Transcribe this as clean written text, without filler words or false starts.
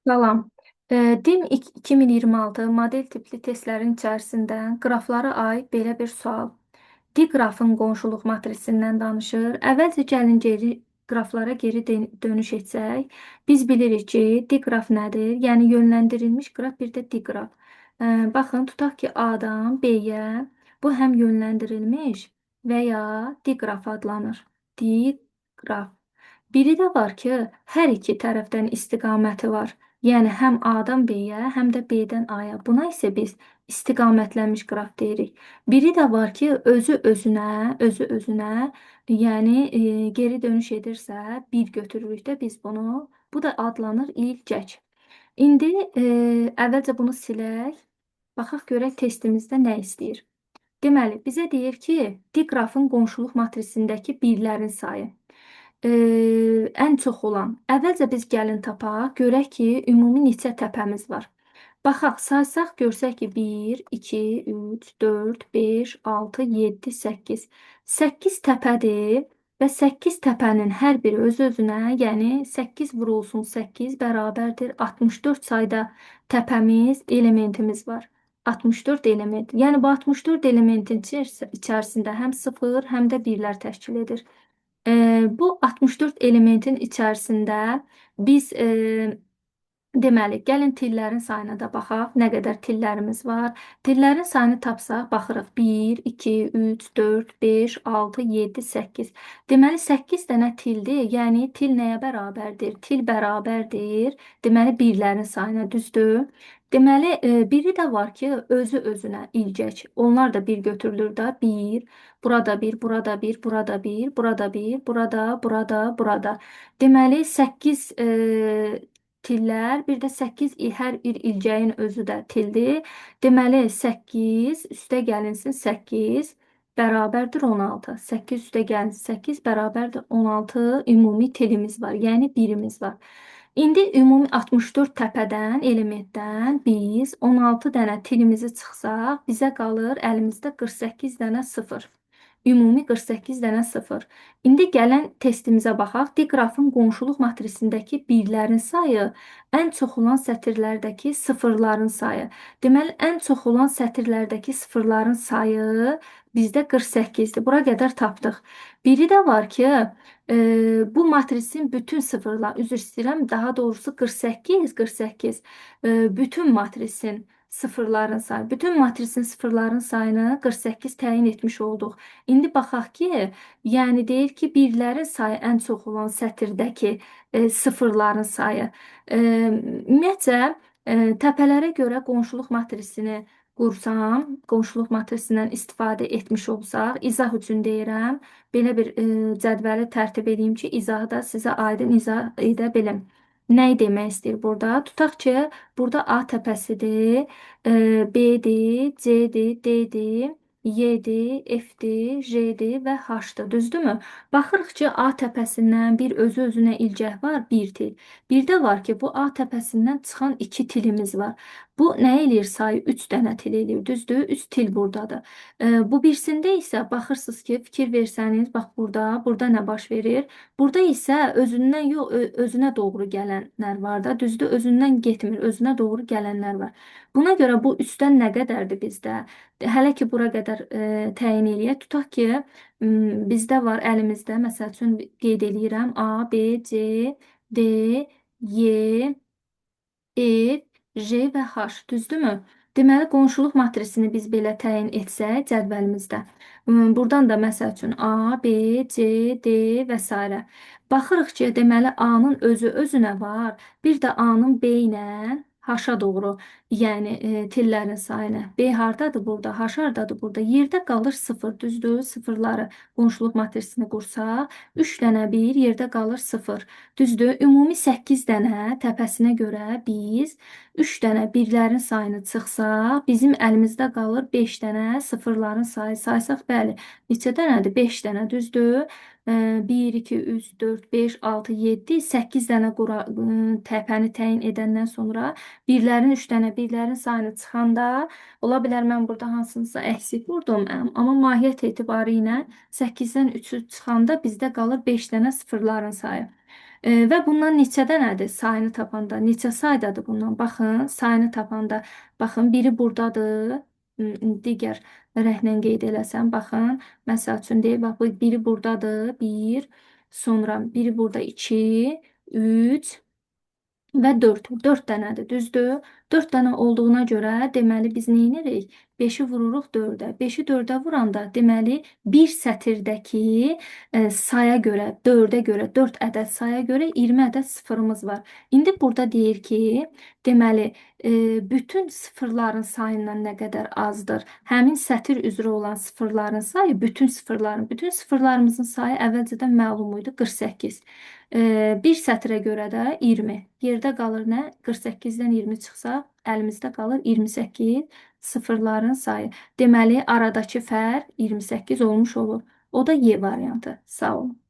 Salam. DİM 2026 model tipli testlərin içərisindən qraflara aid belə bir sual. Diqrafın qonşuluq matrisindən danışır. Əvvəlcə gəlin geri qraflara geri dönüş etsək, biz bilirik ki, diqraf nədir? Yəni yönləndirilmiş qraf, bir də diqraf. Baxın, tutaq ki, A-dan B-yə bu həm yönləndirilmiş və ya diqraf adlanır. Diqraf. Biri də var ki, hər iki tərəfdən istiqaməti var. Yəni həm A-dan B-yə, həm də B-dən A-ya. Buna isə biz istiqamətlənmiş qraf deyirik. Biri də var ki, özü özünə, yəni geri dönüş edirsə, bir götürürük də biz bunu. Bu da adlanır ilcək. İndi əvvəlcə bunu silək. Baxaq görək testimizdə nə istəyir. Deməli, bizə deyir ki, diqrafın qonşuluq matrisindəki birlərin sayı. Ən çox olan. Əvvəlcə biz gəlin tapaq, görək ki, ümumi neçə təpəmiz var. Baxaq, saysaq görsək ki, 1, 2, 3, 4, 5, 6, 7, 8. 8 təpədir və 8 təpənin hər biri öz-özünə, yəni 8 vurulsun 8 bərabərdir 64 sayda təpəmiz, elementimiz var. 64 element. Yəni bu 64 elementin içərisində həm 0, həm də 1-lər təşkil edir. Bu 64 elementin içərisində biz deməli, gəlin tillərin sayına da baxaq. Nə qədər tillərimiz var? Tillərin sayını tapsaq, baxırıq. 1, 2, 3, 4, 5, 6, 7, 8. Deməli, 8 dənə tildir. Yəni, til nəyə bərabərdir? Til bərabərdir. Deməli, birlərin sayına, düzdür? Deməli, biri də var ki, özü-özünə ilgək. Onlar da bir götürülür da. 1, burada 1, burada 1, burada 1, burada 1, burada. Deməli, 8 tillər, bir də 8 hər bir ilgəyin özü də tildir. Deməli 8 üstə gəlinsin 8 bərabərdir 16. 8 üstə gəlinsin 8 bərabərdir 16 ümumi tilimiz var. Yəni birimiz var. İndi ümumi 64 təpədən, elementdən biz 16 dənə tilimizi çıxsaq, bizə qalır əlimizdə 48 dənə 0. Ümumi 48 dənə 0. İndi gələn testimizə baxaq. Diqrafın qonşuluq matrisindəki birlərin sayı ən çox olan sətirlərdəki sıfırların sayı. Deməli, ən çox olan sətirlərdəki sıfırların sayı bizdə 48-dir. Bura qədər tapdıq. Biri də var ki, bu matrisin bütün sıfırlar, üzr istəyirəm, daha doğrusu 48, bütün matrisin sıfırların sayı. Bütün matrisin sıfırların sayını 48 təyin etmiş olduq. İndi baxaq ki, yəni deyir ki, birlərin sayı ən çox olan sətirdəki sıfırların sayı. Ümumiyyətcə, təpələrə görə qonşuluq matrisini qursam, qonşuluq matrisindən istifadə etmiş olsaq, izah üçün deyirəm, belə bir cədvəli tərtib edeyim ki, izahı da sizə aydın izah edə bilim. Nə demək istəyir burada? Tutaq ki, burada A təpəsidir, B'dir, C'dir, D'dir, Y'dir, F'dir, J'dir və H'dır. Düzdürmü? Baxırıq ki, A təpəsindən bir özü-özünə ilgək var, bir til. Bir də var ki, bu A təpəsindən çıxan 2 tilimiz var. Bu nə eləyir? Sayı 3 dənə til eləyir. Düzdür? 3 til buradadır. Bu birisində isə baxırsınız ki, fikir versəniz, bax burada nə baş verir? Burada isə özündən yox, özünə doğru gələnlər var da. Düzdür? Özündən getmir, özünə doğru gələnlər var. Buna görə bu üstdən nə qədərdir bizdə? Hələ ki, bura qədər təyin eləyək. Tutaq ki, bizdə var əlimizdə, məsəl üçün qeyd eləyirəm, A, B, C, D, Y, E, J və H, düzdürmü? Deməli, qonşuluq matrisini biz belə təyin etsək cədvəlimizdə. Buradan da məsəl üçün A, B, C, D və s. Baxırıq ki, deməli A-nın özü-özünə var. Bir də A-nın B ilə H-a doğru, yəni tillərin sayını. B hardadır burada, H hardadır burada. Yerdə qalır 0, düzdür? Sıfırları qonşuluq matrisini qursaq, 3 dənə 1, yerdə qalır 0. Düzdür? Ümumi 8 dənə təpəsinə görə biz 3 dənə birlərin sayını çıxsaq, bizim əlimizdə qalır 5 dənə sıfırların sayı. Saysaq, bəli, neçə dənədir? 5 dənə, düzdür? 1, 2, 3, 4, 5, 6, 7, 8 dənə təpəni təyin edəndən sonra birlərin 3 dənə birlərin sayını çıxanda, ola bilər mən burada hansınısa əksik vurdum, amma mahiyyət etibarı ilə 8-dən 3-ü çıxanda bizdə qalır 5 dənə sıfırların sayı. Və bundan neçədə nədir? Sayını tapanda neçə saydadır bundan? Baxın, sayını tapanda baxın biri buradadır. Digər rənglə qeyd eləsəm, baxın, məsəl üçün deyək, bax bu biri buradadır, 1, sonra biri burada 2, 3 və 4. 4 dənədir, düzdür? 4 dənə olduğuna görə deməli biz nə edirik? 5-i vururuq 4-ə. 5-i 4-ə vuranda deməli bir sətirdəki saya görə, 4-ə görə, 4 ədəd saya görə 20 ədəd sıfırımız var. İndi burada deyir ki, deməli bütün sıfırların sayından nə qədər azdır? Həmin sətir üzrə olan sıfırların sayı bütün sıfırlarımızın sayı əvvəlcədən məlum idi 48. Bir sətrə görə də 20. Yerdə qalır nə? 48-dən 20 çıxsa, əlimizdə qalır 28 sıfırların sayı. Deməli, aradakı fərq 28 olmuş olur. O da Y variantı. Sağ olun.